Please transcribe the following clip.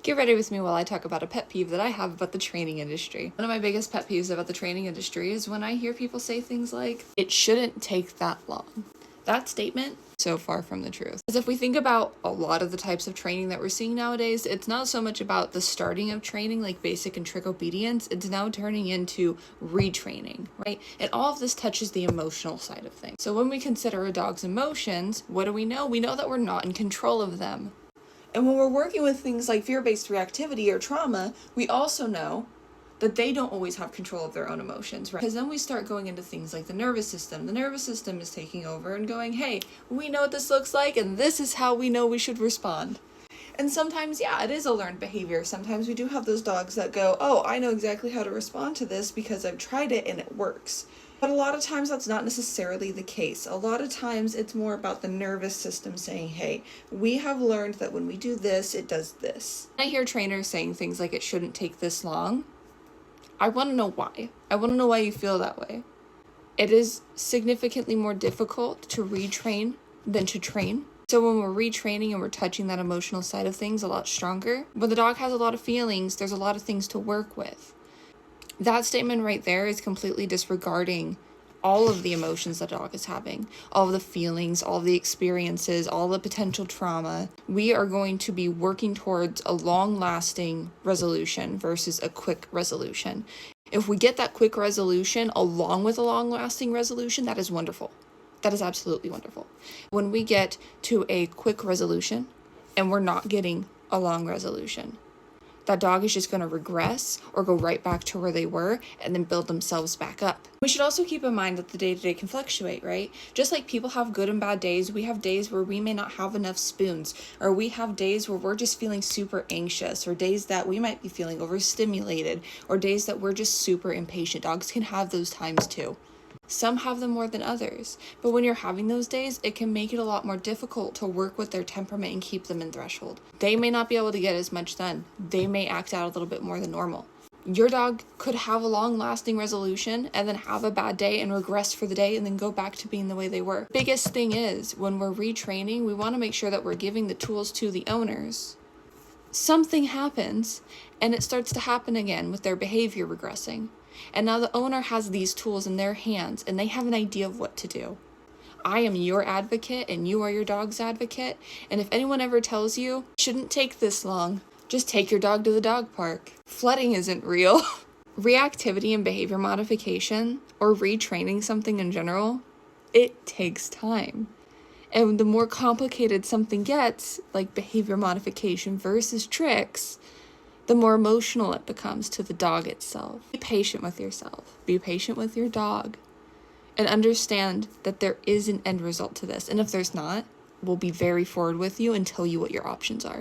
Get ready with me while I talk about a pet peeve that I have about the training industry. One of my biggest pet peeves about the training industry is when I hear people say things like, it shouldn't take that long. That statement, so far from the truth. Because if we think about a lot of the types of training that we're seeing nowadays, it's not so much about the starting of training, like basic and trick obedience, it's now turning into retraining, right? And all of this touches the emotional side of things. So when we consider a dog's emotions, what do we know? We know that we're not in control of them. And when we're working with things like fear-based reactivity or trauma, we also know that they don't always have control of their own emotions, right? Because then we start going into things like the nervous system. The nervous system is taking over and going, hey, we know what this looks like, and this is how we know we should respond. And sometimes, yeah, it is a learned behavior. Sometimes we do have those dogs that go, oh, I know exactly how to respond to this because I've tried it and it works. But a lot of times that's not necessarily the case. A lot of times it's more about the nervous system saying, hey, we have learned that when we do this, it does this. I hear trainers saying things like it shouldn't take this long. I want to know why. I want to know why you feel that way. It is significantly more difficult to retrain than to train. So when we're retraining and we're touching that emotional side of things a lot stronger, when the dog has a lot of feelings, there's a lot of things to work with. That statement right there is completely disregarding all of the emotions that a dog is having, all of the feelings, all of the experiences, all the potential trauma. We are going to be working towards a long-lasting resolution versus a quick resolution. If we get that quick resolution along with a long-lasting resolution, that is wonderful. That is absolutely wonderful. When we get to a quick resolution and we're not getting a long resolution, that dog is just going to regress or go right back to where they were and then build themselves back up. We should also keep in mind that the day-to-day can fluctuate, right? Just like people have good and bad days, we have days where we may not have enough spoons, or we have days where we're just feeling super anxious, or days that we might be feeling overstimulated, or days that we're just super impatient. Dogs can have those times too. Some have them more than others, but when you're having those days, it can make it a lot more difficult to work with their temperament and keep them in threshold. They may not be able to get as much done. They may act out a little bit more than normal. Your dog could have a long-lasting resolution and then have a bad day and regress for the day and then go back to being the way they were. Biggest thing is, when we're retraining, we want to make sure that we're giving the tools to the owners. Something happens, and it starts to happen again with their behavior regressing. And now the owner has these tools in their hands and they have an idea of what to do. I am your advocate and you are your dog's advocate. And if anyone ever tells you, it shouldn't take this long, just take your dog to the dog park. Flooding isn't real. Reactivity and behavior modification, or retraining something in general, it takes time. And the more complicated something gets, like behavior modification versus tricks, the more emotional it becomes to the dog itself. Be patient with yourself. Be patient with your dog. And understand that there is an end result to this. And if there's not, we'll be very forward with you and tell you what your options are.